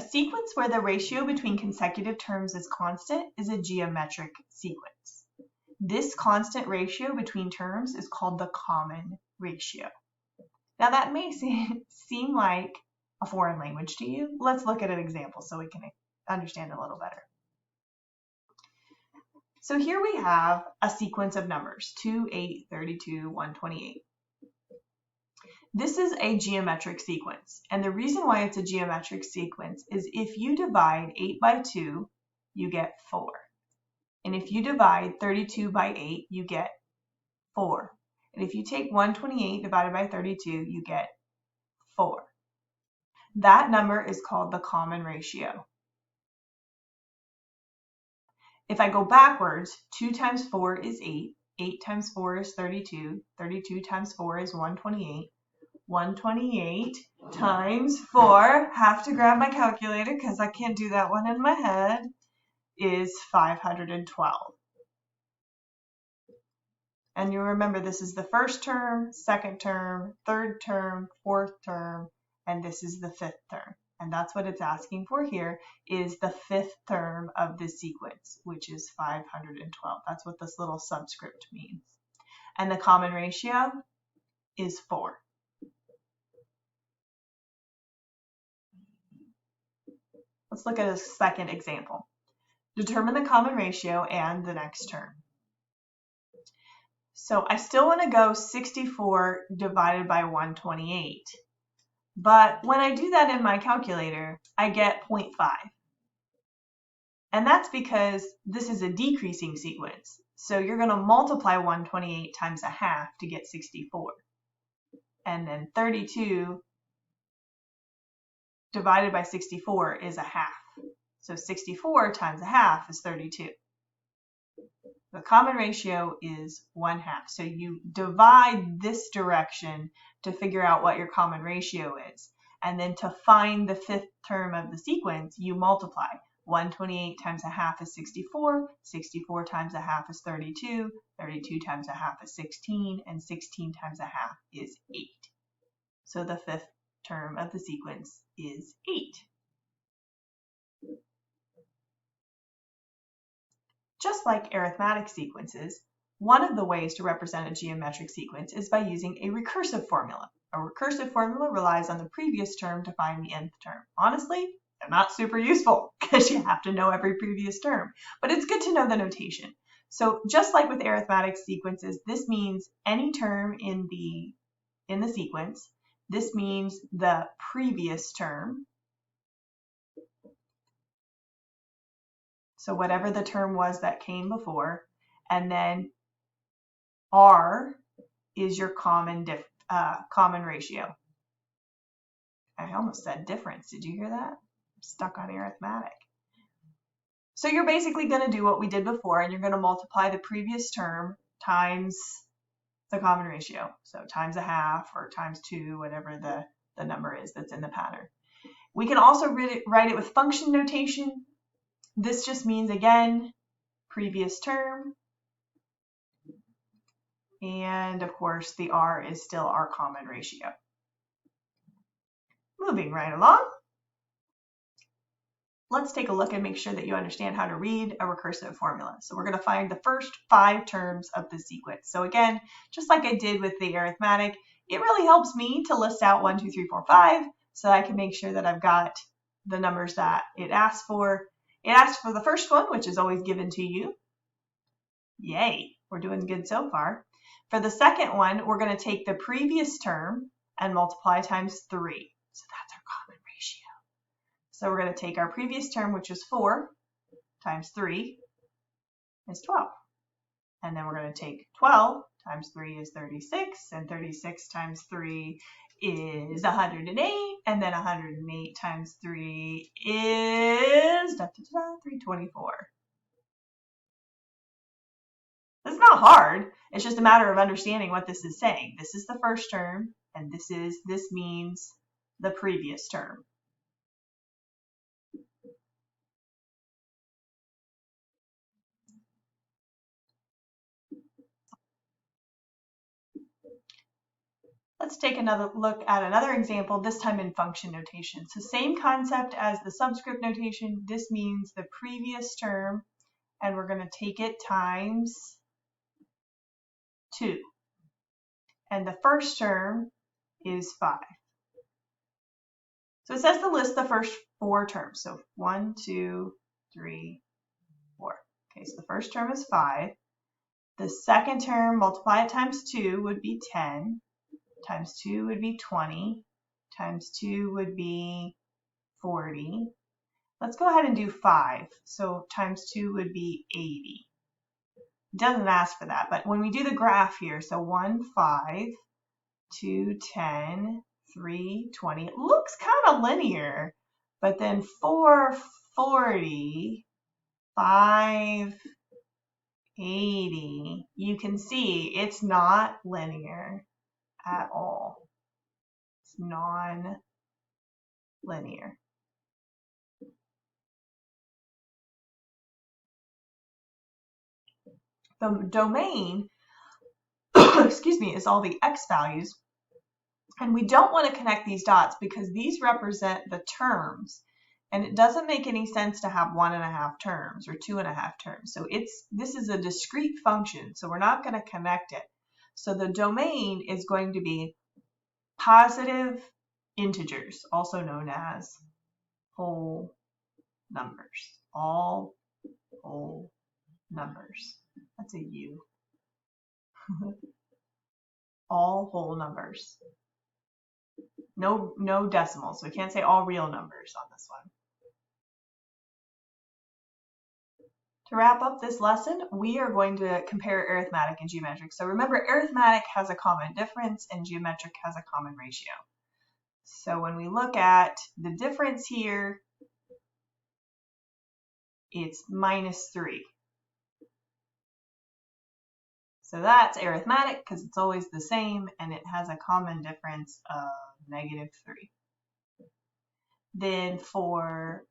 sequence where the ratio between consecutive terms is constant is a geometric sequence. This constant ratio between terms is called the common ratio. Now that may seem like a foreign language to you. Let's look at an example so we can understand a little better. So here we have a sequence of numbers, 2, 8, 32, 128. This is a geometric sequence, and the reason why it's a geometric sequence is if you divide 8 by 2, you get 4. And if you divide 32 by 8, you get 4. And if you take 128 divided by 32, you get 4. That number is called the common ratio. If I go backwards, 2 times 4 is 8, 8 times 4 is 32, 32 times 4 is 128, 128 times 4, have to grab my calculator because I can't do that one in my head, is 512. And you remember this is the first term, second term, third term, fourth term, and this is the fifth term. And that's what it's asking for here, is the fifth term of this sequence, which is 512. That's what this little subscript means. And the common ratio is 4. Let's look at a second example. Determine the common ratio and the next term. So I still want to go 64 divided by 128. But when I do that in my calculator, I get 0.5. And that's because this is a decreasing sequence. So you're going to multiply 128 times a half to get 64. And then 32 divided by 64 is a half. So 64 times a half is 32. The common ratio is 1/2. So you divide this direction to figure out what your common ratio is. And then to find the fifth term of the sequence, you multiply. 128 times a half is 64, 64 times a half is 32, 32 times a half is 16, and 16 times a half is 8. So the fifth term of the sequence is 8. Just like arithmetic sequences, one of the ways to represent a geometric sequence is by using a recursive formula. A recursive formula relies on the previous term to find the nth term. Honestly, they're not super useful because you have to know every previous term, but it's good to know the notation. So just like with arithmetic sequences, this means any term in the sequence. This means the previous term. So whatever the term was that came before, and then R is your common ratio. I almost said difference. Did you hear that? I'm stuck on arithmetic. So you're basically going to do what we did before, and you're going to multiply the previous term times the common ratio. So times a half or times 2, whatever the number is that's in the pattern. We can also write it with function notation. This just means, again, previous term. And of course, the R is still our common ratio. Moving right along. Let's take a look and make sure that you understand how to read a recursive formula. So we're going to find the first 5 terms of the sequence. So again, just like I did with the arithmetic, it really helps me to list out 1, 2, 3, 4, 5 so I can make sure that I've got the numbers that it asks for. It asks for the first one, which is always given to you. Yay, we're doing good so far. For the second one, we're going to take the previous term and multiply times 3. So that's our common ratio. So we're going to take our previous term, which is 4, times 3 is 12. And then we're going to take 12 times 3 is 36, and 36 times 3 is 108, and then 108 times 3 is 324. It's not hard. It's just a matter of understanding what this is saying. This is the first term, and this means the previous term. Let's take another look at another example, this time in function notation. So same concept as the subscript notation. This means the previous term, and we're going to take it times 2. And the first term is 5. So it says to list the first 4 terms. So 1, 2, 3, 4. Okay, so the first term is 5. The second term, multiply it times 2, would be 10. Times 2 would be 20. Times 2 would be 40. Let's go ahead and do 5. So times 2 would be 80. It doesn't ask for that, but when we do the graph here, so 1, 5, 2, 10, 3, 20, it looks kind of linear, but then 4, 40, 5, 80, you can see it's not linear at all. It's non-linear. The domain, excuse me, is all the x values. And we don't want to connect these dots because these represent the terms. And it doesn't make any sense to have 1.5 terms or 2.5 terms. So this is a discrete function, so we're not going to connect it. So the domain is going to be positive integers, also known as whole numbers. All whole numbers. That's a U. All whole numbers. No decimals. So we can't say all real numbers on this one. To wrap up this lesson, we are going to compare arithmetic and geometric. So remember, arithmetic has a common difference and geometric has a common ratio. So when we look at the difference here, it's -3. So that's arithmetic because it's always the same and it has a common difference of -3. Then for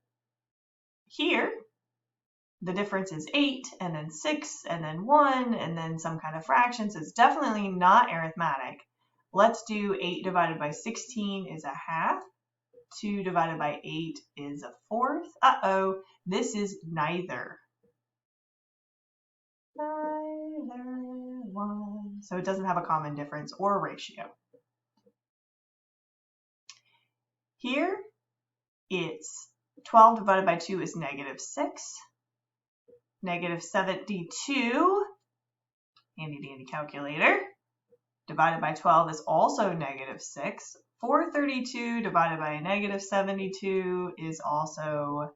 here, the difference is 8 and then 6 and then 1 and then some kind of fractions. It's definitely not arithmetic. Let's do 8 divided by 16 is 1/2. 2 divided by 8 is 1/4. Uh-oh, this is neither. Neither one. So it doesn't have a common difference or ratio. Here, it's 12 divided by 2 is -6. -72, handy dandy calculator, divided by 12 is also -6. 432 divided by -72 is also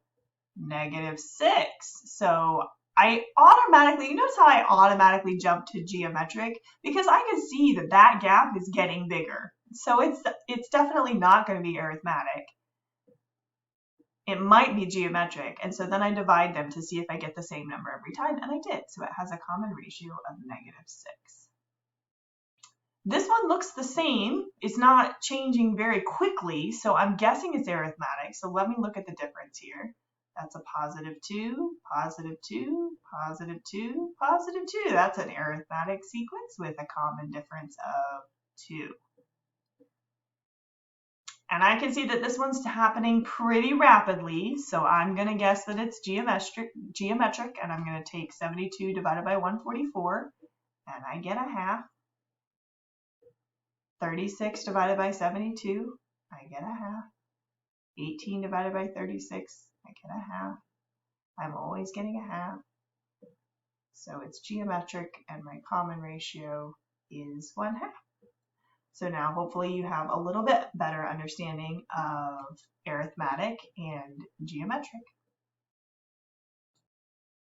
-6. So I automatically, you notice how I automatically jump to geometric? Because I can see that that gap is getting bigger. So it's definitely not going to be arithmetic. It might be geometric, and so then I divide them to see if I get the same number every time, and I did. So it has a common ratio of -6. This one looks the same. It's not changing very quickly, so I'm guessing it's arithmetic. So let me look at the difference here. That's a +2, +2, +2, +2. That's an arithmetic sequence with a common difference of 2. And I can see that this one's happening pretty rapidly, so I'm going to guess that it's geometric, and I'm going to take 72 divided by 144, and I get 1/2. 36 divided by 72, I get 1/2. 18 divided by 36, I get 1/2. I'm always getting 1/2. So it's geometric, and my common ratio is 1/2. So now hopefully you have a little bit better understanding of arithmetic and geometric.